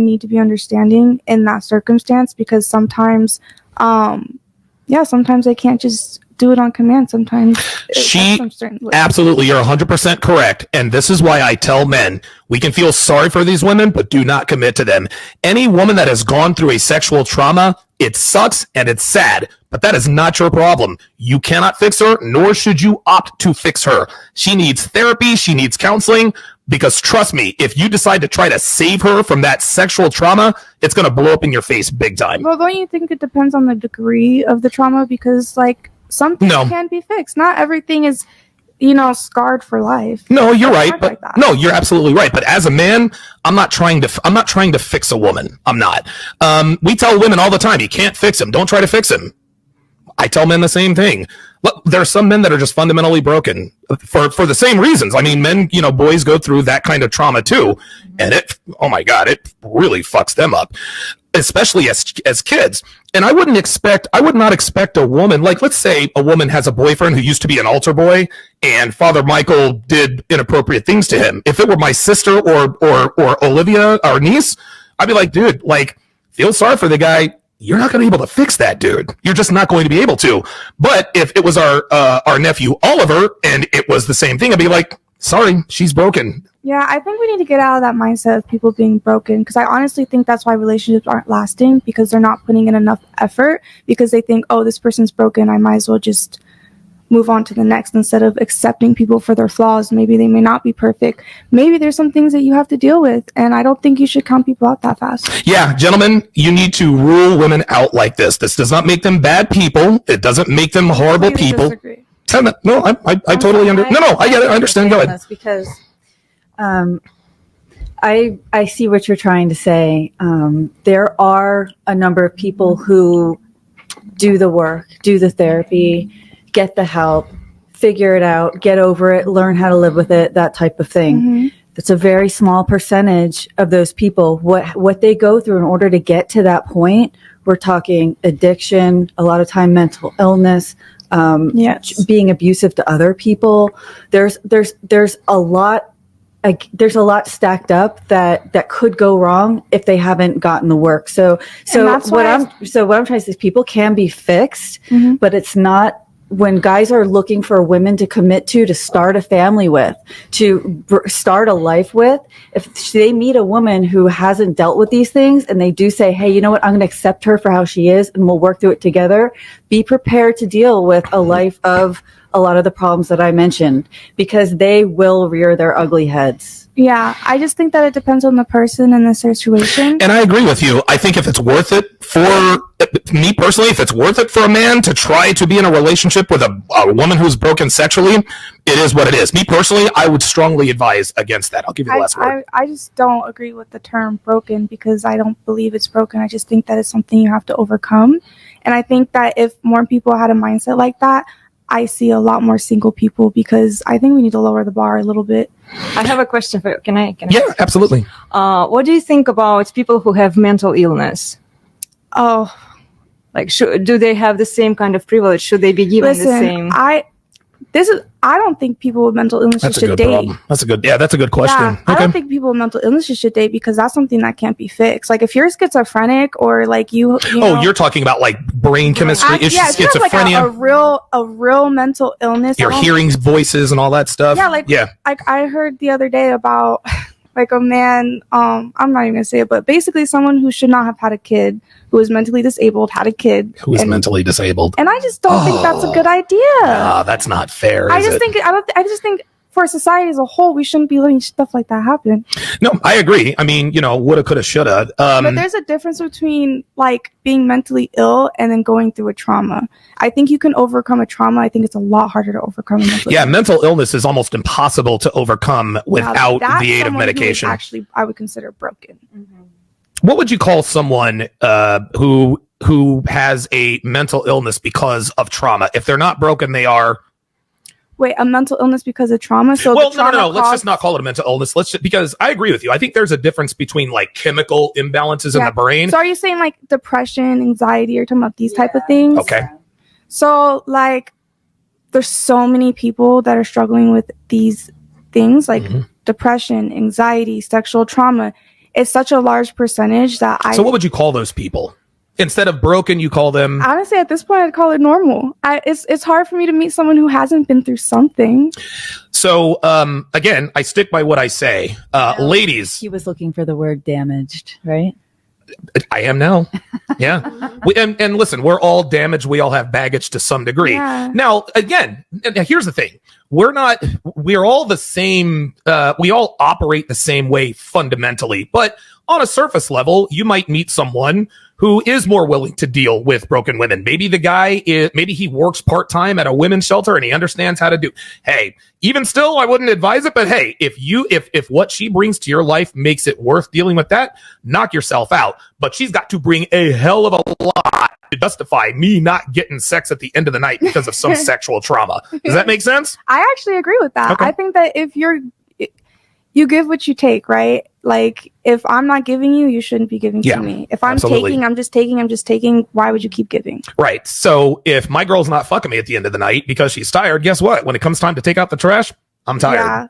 need to be understanding in that circumstance, because sometimes sometimes they can't just do it on command. Sometimes absolutely, you're 100% correct. And this is why I tell men, we can feel sorry for these women, but do not commit to them. Any woman that has gone through a sexual trauma, it sucks and it's sad, but that is not your problem. You cannot fix her, nor should you opt to fix her. She needs therapy. She needs counseling, because trust me, if you decide to try to save her from that sexual trauma, it's going to blow up in your face big time. Well, don't you think it depends on the degree of the trauma? Because some things can be fixed. Not everything is, scarred for life. No, you're right. But no, you're absolutely right. But as a man, I'm not trying to fix a woman. I'm not. We tell women all the time, you can't fix him. Don't try to fix him. I tell men the same thing. Look, there are some men that are just fundamentally broken for the same reasons. I mean, men, boys go through that kind of trauma too. And it really fucks them up, especially as kids. And I would not expect a woman, like, let's say a woman has a boyfriend who used to be an altar boy and Father Michael did inappropriate things to him. If it were my sister or Olivia, our niece, I'd be like, dude, feel sorry for the guy. You're not going to be able to fix that, dude. You're just not going to be able to. But if it was our nephew Oliver and it was the same thing, I'd be like, sorry, she's broken. Yeah, I think we need to get out of that mindset of people being broken, because I honestly think that's why relationships aren't lasting, because they're not putting in enough effort, because they think, oh, this person's broken, I might as well just move on to the next, instead of accepting people for their flaws. Maybe they may not be perfect. Maybe there's some things that you have to deal with, and I don't think you should count people out that fast. Yeah, gentlemen, you need to rule women out like this. This does not make them bad people. It doesn't make them horrible people. Disagree. No, I totally understand. No, I get it. I understand. Go ahead. That's because I see what you're trying to say. There are a number of people who do the work, do the therapy, get the help, figure it out, get over it, learn how to live with it, that type of thing. Mm-hmm. It's a very small percentage of those people. What they go through in order to get to that point, we're talking addiction, a lot of time mental illness, being abusive to other people. There's a lot stacked up that could go wrong if they haven't gotten the work. So what I'm trying to say is people can be fixed, mm-hmm. but it's not. When guys are looking for women to commit to start a family with, to start a life with, if they meet a woman who hasn't dealt with these things and they do say, hey, you know what, I'm going to accept her for how she is and we'll work through it together, be prepared to deal with a life of a lot of the problems that I mentioned, because they will rear their ugly heads. Yeah, I just think that it depends on the person and the situation. And I agree with you. I think if it's worth it for me personally, if it's worth it for a man to try to be in a relationship with a woman who's broken sexually, it is what it is. Me personally, I would strongly advise against that. I'll give you the last word. I just don't agree with the term broken, because I don't believe it's broken. I just think that it's something you have to overcome. And I think that if more people had a mindset like that, I see a lot more single people, because I think we need to lower the bar a little bit. I have a question for you. Can I? Yeah, absolutely. What do you think about people who have mental illness? Oh, do they have the same kind of privilege? Should they be given the same? I don't think people with mental illnesses should date. Problem. That's a good question. Yeah, okay. I don't think people with mental illnesses should date, because that's something that can't be fixed. Like if you're schizophrenic or you're talking about like brain chemistry issues, schizophrenia, like a real mental illness. Your hearing voices and all that stuff. Yeah, like I heard the other day about like a man, I'm not even gonna say it, but basically someone who should not have had a kid, who was mentally disabled, had a kid. Who is mentally disabled. And I just don't think that's a good idea. That's not fair, I just think for society as a whole, we shouldn't be letting stuff like that happen. No, I agree. I mean, woulda, coulda, shoulda. But there's a difference between like being mentally ill and then going through a trauma. I think you can overcome a trauma. I think it's a lot harder to overcome a mental illness. Mental illness is almost impossible to overcome without the aid of medication. Actually, I would consider broken. Mm-hmm. What would you call someone who has a mental illness because of trauma? If they're not broken, they are. Wait, a mental illness because of trauma? No. Let's just not call it a mental illness. Because I agree with you. I think there's a difference between like chemical imbalances in the brain. So are you saying like depression, anxiety, or talking about these type of things? Okay. So like, there's so many people that are struggling with these things like depression, anxiety, sexual trauma. it's such a large percentage that So what would you call those people? Instead of broken, you call them... Honestly, at this point, I'd call it normal. It's hard for me to meet someone who hasn't been through something. So, again, I stick by what I say. Ladies... He was looking for the word damaged, right? I am now. Yeah. And listen, we're all damaged. We all have baggage to some degree. Yeah. Now, again, here's the thing. We're all the same. We all operate the same way fundamentally, but on a surface level, you might meet someone who is more willing to deal with broken women. Maybe the guy maybe he works part-time at a women's shelter and he understands how to do. Hey, even still, I wouldn't advise it, but hey, if what she brings to your life makes it worth dealing with that, knock yourself out. But she's got to bring a hell of a lot to justify me not getting sex at the end of the night because of some sexual trauma. Does that make sense? I actually agree with that. Okay. I think that if you give what you take, right? Like, if I'm not giving you, you shouldn't be giving to me. If I'm absolutely. taking, I'm just taking. Why would you keep giving? Right. So if my girl's not fucking me at the end of the night because she's tired, guess what? When it comes time to take out the trash, I'm tired. Yeah.